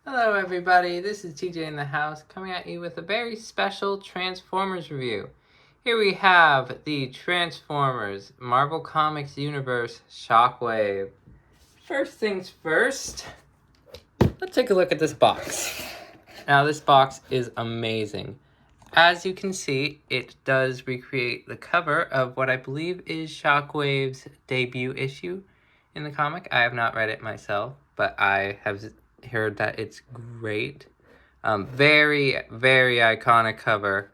Hello everybody, this is TJ in the house coming at you with a very special Transformers review. Here we have the Transformers Marvel Comics Universe Shockwave. First things first, let's take a look at this box. Now this box is amazing. As you can see, it does recreate the cover of what I believe is Shockwave's debut issue in the comic. I have not read it myself, but I have heard that it's great. Very, very iconic cover.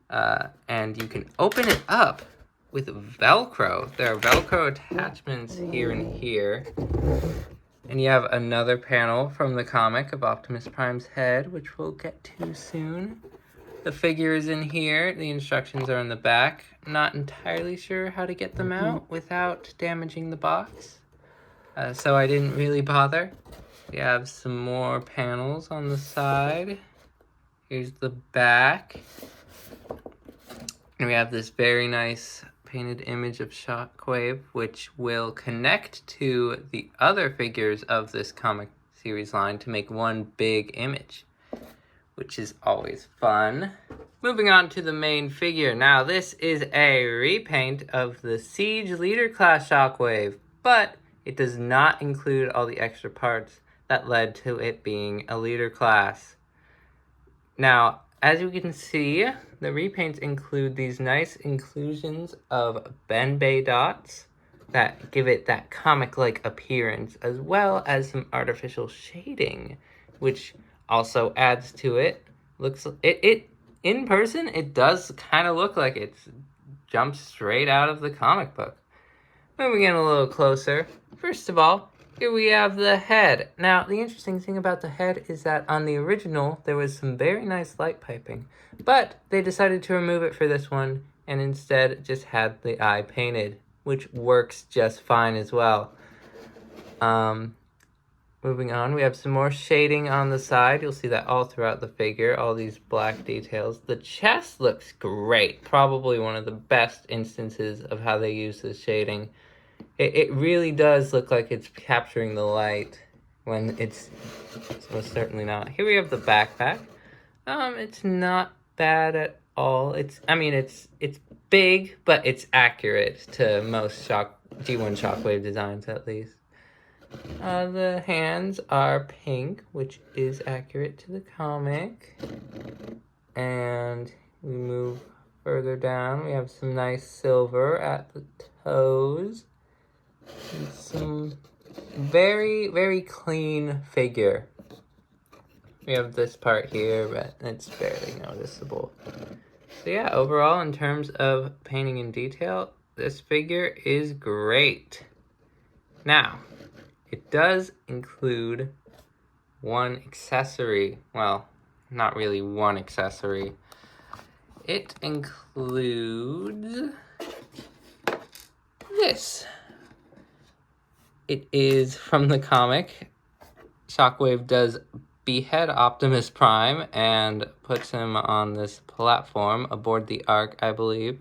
And you can open it up with Velcro. There are Velcro attachments here and here. And you have another panel from the comic of Optimus Prime's head, which we'll get to soon. The figure is in here. The instructions are in the back. Not entirely sure how to get them out without damaging the box. So I didn't really bother. We have some more panels on the side. Here's the back. And we have this very nice painted image of Shockwave, which will connect to the other figures of this comic series line to make one big image, which is always fun. Moving on to the main figure. Now, this is a repaint of the Siege Leader Class Shockwave, but it does not include all the extra parts that led to it being a leader class. Now, as you can see, the repaints include these nice inclusions of Ben-Bay dots that give it that comic-like appearance, as well as some artificial shading, which also adds to it. It in person, it does kind of look like it's jumped straight out of the comic book. Moving in a little closer, first of all, here we have the head. Now, the interesting thing about the head is that on the original, there was some very nice light piping, but they decided to remove it for this one and instead just had the eye painted, which works just fine as well. Moving on, we have some more shading on the side. You'll see that all throughout the figure, all these black details. The chest looks great, probably one of the best instances of how they use this shading. It really does look like it's capturing the light when it's most certainly not. Here we have the backpack. It's not bad at all. It's big, but it's accurate to most G1 Shockwave designs at least. The hands are pink, which is accurate to the comic. And we move further down. We have some nice silver at the toes. And some very, very clean figure. We have this part here, but it's barely noticeable. So yeah, overall, in terms of painting in detail, this figure is great. Now, it does include one accessory. Well, not really one accessory. It includes this. It is from the comic. Shockwave does behead Optimus Prime and puts him on this platform aboard the Ark, I believe.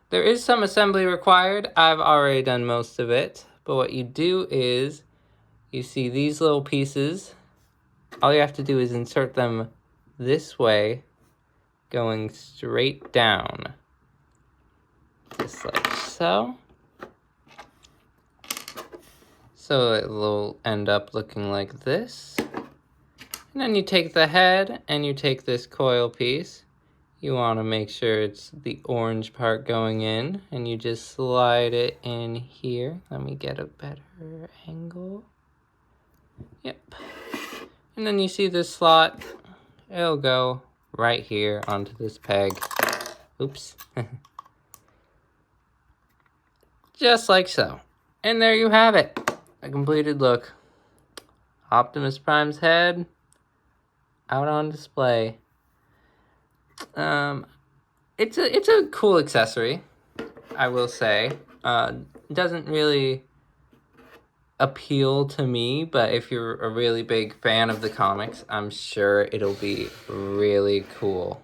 There is some assembly required. I've already done most of it. But what you do is, you see these little pieces. All you have to do is insert them this way, going straight down. Just like so. So it will end up looking like this. And then you take the head and you take this coil piece. You want to make sure it's the orange part going in, and you just slide it in here. Let me get a better angle. Yep. And then you see this slot. It'll go right here onto this peg. Oops. Just like so. And there you have it. A completed look. Optimus Prime's head out on display. It's a cool accessory, I will say. Doesn't really appeal to me, but if you're a really big fan of the comics, I'm sure it'll be really cool.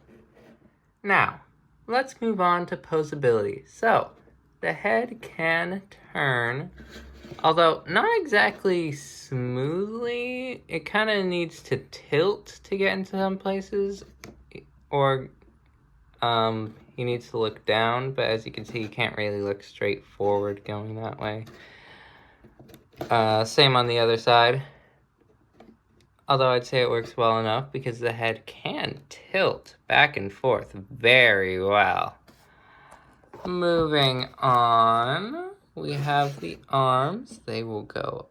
Now, let's move on to posability. So, the head can turn Although not exactly smoothly, it kind of needs to tilt to get into some places, or he needs to look down, but as you can see, he can't really look straight forward going that way. Same on the other side. Although I'd say it works well enough because the head can tilt back and forth very well. Moving on, we have the arms. They will go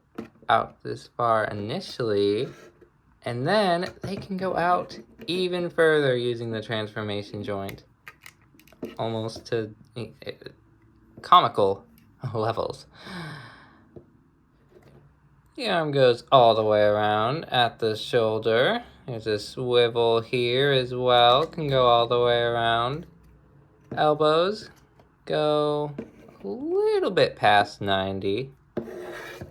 out this far initially, and then they can go out even further using the transformation joint. Almost to comical levels. The arm goes all the way around at the shoulder. There's a swivel here as well, can go all the way around. Elbows go a little bit past 90.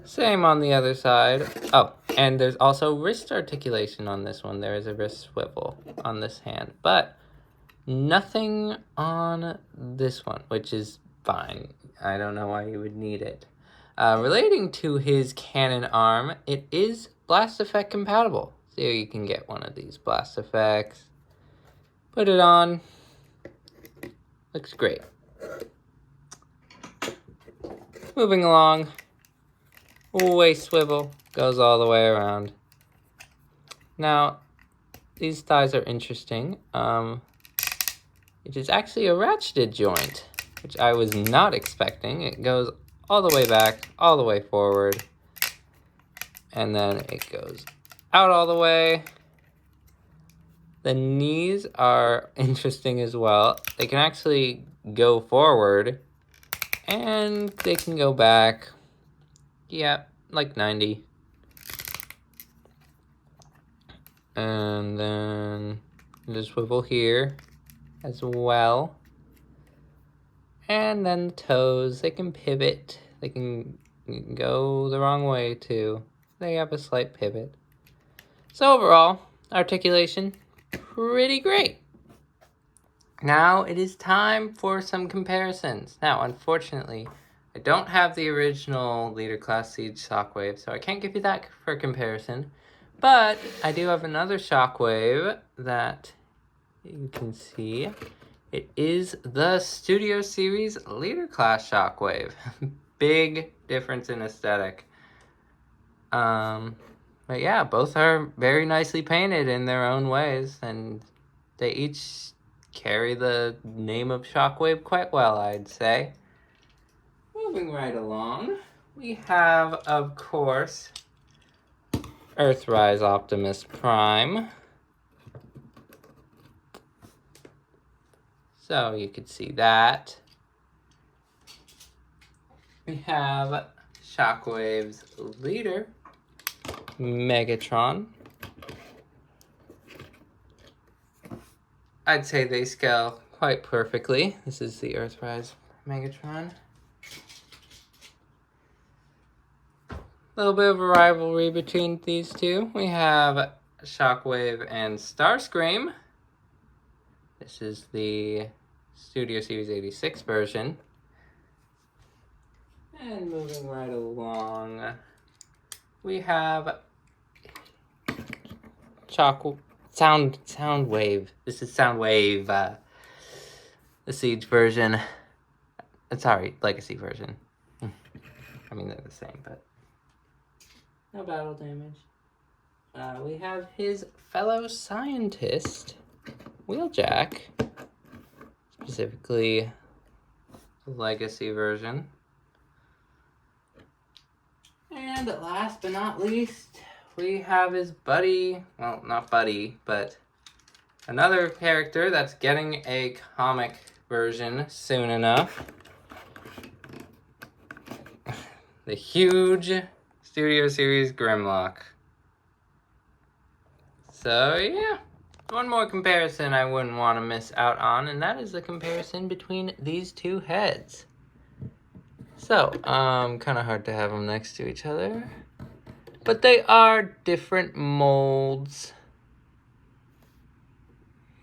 Same on the other side. Oh, and there's also wrist articulation on this one. There is a wrist swivel on this hand, but nothing on this one, which is fine. I don't know why you would need it. Relating to his cannon arm, it is blast effect compatible. So you can get one of these blast effects. Put it on. Looks great. Moving along. Waist swivel goes all the way around. Now, these thighs are interesting. It is actually a ratcheted joint, which I was not expecting. It goes all the way back, all the way forward, and then it goes out all the way. The knees are interesting as well. They can actually go forward, and they can go back, yeah, like 90. And then just swivel here as well. And then the toes, they can pivot. They can go the wrong way too. They have a slight pivot. So overall, articulation, pretty great. Now it is time for some comparisons. Now, unfortunately, I don't have the original Leader Class Siege Shockwave, so I can't give you that for comparison. But I do have another Shockwave that you can see. It is the Studio Series Leader Class Shockwave. Big difference in aesthetic. But yeah, both are very nicely painted in their own ways, and they each carry the name of Shockwave quite well, I'd say. Moving right along, we have, of course, Earthrise Optimus Prime. So you could see that. We have Shockwave's leader, Megatron. I'd say they scale quite perfectly. This is the Earthrise Megatron. A little bit of a rivalry between these two. We have Shockwave and Starscream. This is the Studio Series 86 version. And moving right along, we have Soundwave. This is Soundwave, the Siege version. Sorry, Legacy version. I mean, they're the same, but no battle damage. We have his fellow scientist, Wheeljack, specifically the Legacy version. And last but not least, we have his buddy, well, not buddy, but another character that's getting a comic version soon enough. The huge Studio Series Grimlock. So yeah, one more comparison I wouldn't want to miss out on, and that is the comparison between these two heads. So, kind of hard to have them next to each other, but they are different molds.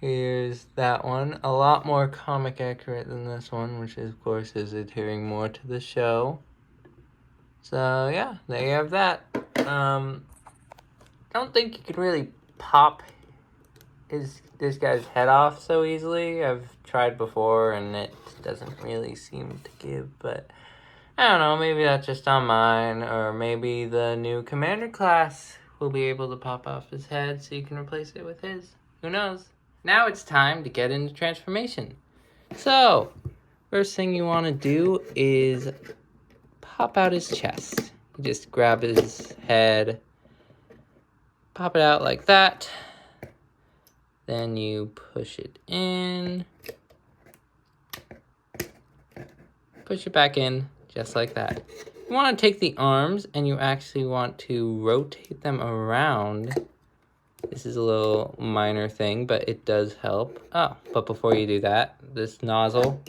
Here's that one, a lot more comic accurate than this one, which of course is adhering more to the show. So yeah, there you have that. Don't think you can really pop this guy's head off so easily. I've tried before and it doesn't really seem to give, but I don't know, maybe that's just on mine, or maybe the new commander class will be able to pop off his head so you can replace it with his. Who knows? Now it's time to get into transformation. So, first thing you want to do is pop out his chest. You just grab his head, pop it out like that. Then you push it in, push it back in, just like that. You want to take the arms and you actually want to rotate them around. This is a little minor thing, but it does help. Oh, but before you do that, this nozzle,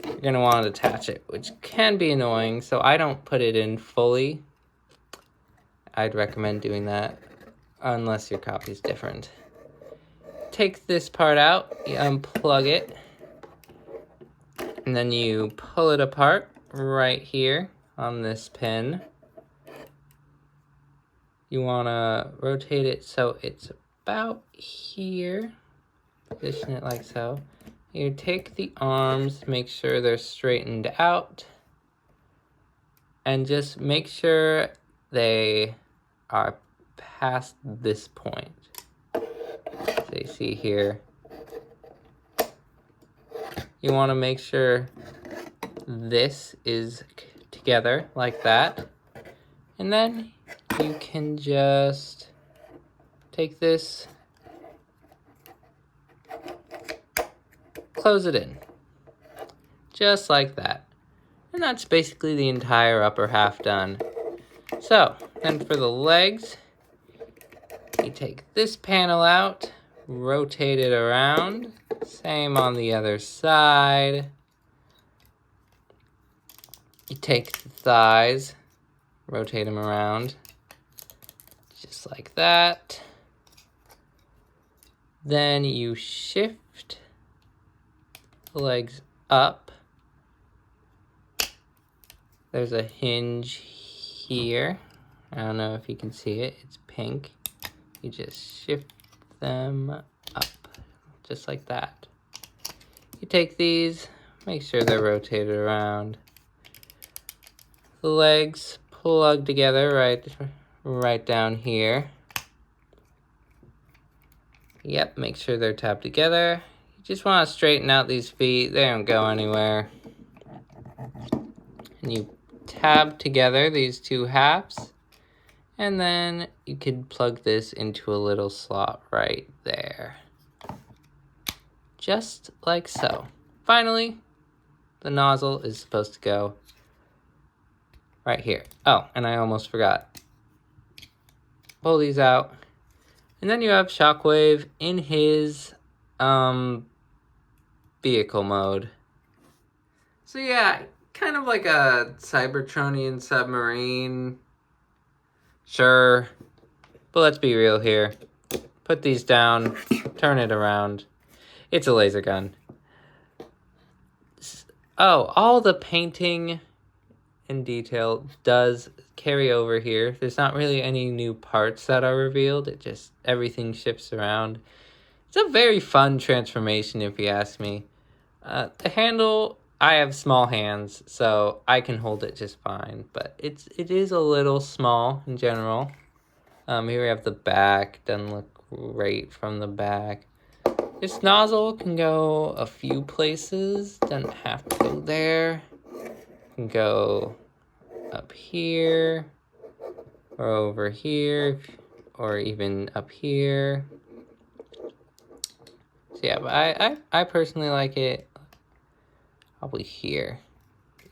you're going to want to attach it, which can be annoying, so I don't put it in fully. I'd recommend doing that unless your copy is different. Take this part out, you unplug it, and then you pull it apart right here on this pin. You want to rotate it so it's about here. Position it like so. You take the arms, make sure they're straightened out, and just make sure they are past this point. So you see here, you want to make sure this is together like that, and then you can just take this, close it in, just like that. And that's basically the entire upper half done. So, then for the legs, you take this panel out, rotate it around, same on the other side. You take the thighs, rotate them around, just like that. Then you shift the legs up. There's a hinge here. I don't know if you can see it, it's pink. You just shift them up, just like that. You take these, make sure they're rotated around. The legs plug together right down here. Yep, make sure they're tapped together. You just want to straighten out these feet, they don't go anywhere. And you tab together these two halves, and then you could plug this into a little slot right there. Just like so. Finally, the nozzle is supposed to go right here. Oh, and I almost forgot. Pull these out. And then you have Shockwave in his vehicle mode. So yeah, kind of like a Cybertronian submarine. Sure. But let's be real here. Put these down, turn it around. It's a laser gun. Oh, all the painting and detail does carry over here. There's not really any new parts that are revealed. It just, everything shifts around. It's a very fun transformation if you ask me. The handle, I have small hands, so I can hold it just fine. But it is a little small in general. Here we have the back. Doesn't look great from the back. This nozzle can go a few places. Doesn't have to go there. Can go up here, or over here, or even up here. So yeah, but I personally like it probably here.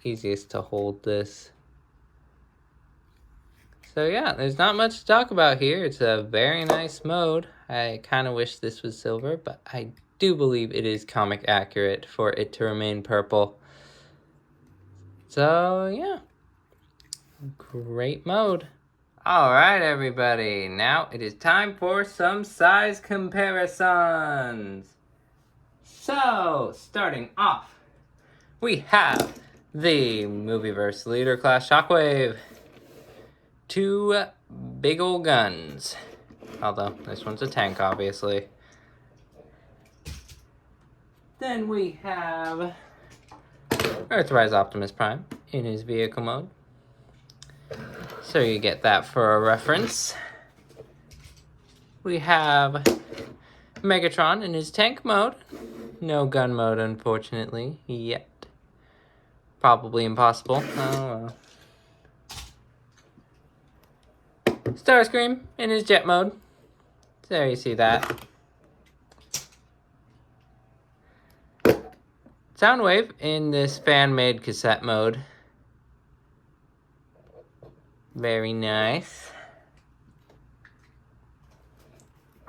Easiest to hold this. So yeah, there's not much to talk about here. It's a very nice mode. I kind of wish this was silver, but I do believe it is comic accurate for it to remain purple. So yeah, great mode. Alright everybody, now it is time for some size comparisons. So, starting off, we have the Movieverse Leader Class Shockwave. two big old guns. Although, this one's a tank, obviously. Then we have Earthrise Optimus Prime in his vehicle mode. So you get that for a reference. We have Megatron in his tank mode. No gun mode, unfortunately, yet. Probably impossible. Oh well. Starscream in his jet mode. There you see that. Soundwave in this fan-made cassette mode. Very nice.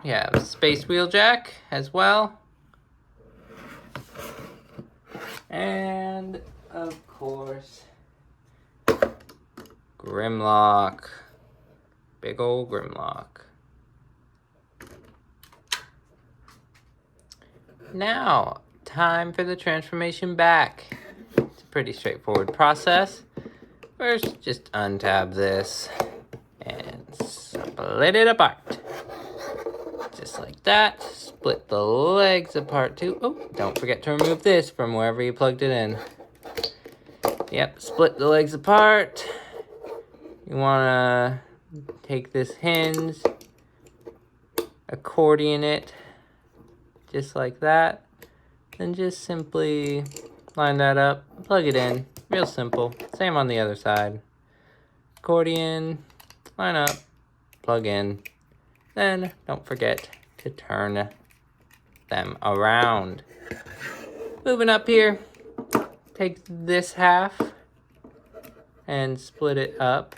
Yeah, Space Wheeljack as well. And, of course, Grimlock. Big old Grimlock. Now, time for the transformation back. It's a pretty straightforward process. First, just untab this and split it apart. Just like that. Split the legs apart too. Oh, don't forget to remove this from wherever you plugged it in. Yep, split the legs apart. You want to take this hinge, accordion it, just like that. Then just simply line that up, plug it in. Real simple. Same on the other side. Accordion, line up, plug in. Then don't forget to turn them around. Moving up here, take this half and split it up.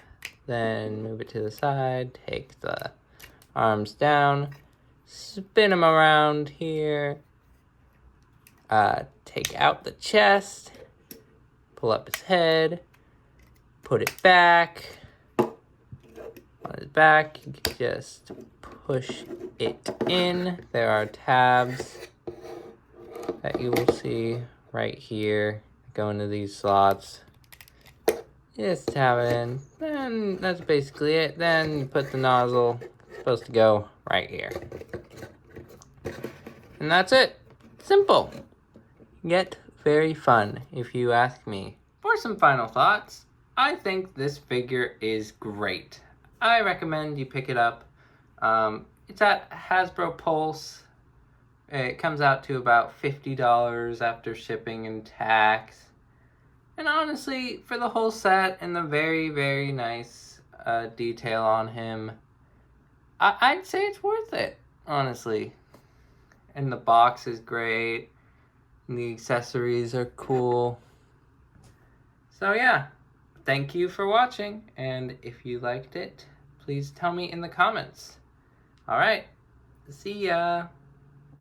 Then move it to the side, take the arms down, spin them around here. Take out the chest, pull up his head, put it back. On his back, you can just push it in. There are tabs that you will see right here. Go into these slots. Just tab it in. Then that's basically it. Then you put the nozzle. It's supposed to go right here. And that's it. Simple. Yet very fun, if you ask me. For some final thoughts, I think this figure is great. I recommend you pick it up. It's at Hasbro Pulse. It comes out to about $50 after shipping and tax. And honestly, for the whole set and the very, very nice detail on him, I'd say it's worth it, honestly. And the box is great. And the accessories are cool. So yeah, thank you for watching. And if you liked it, please tell me in the comments. All right, see ya.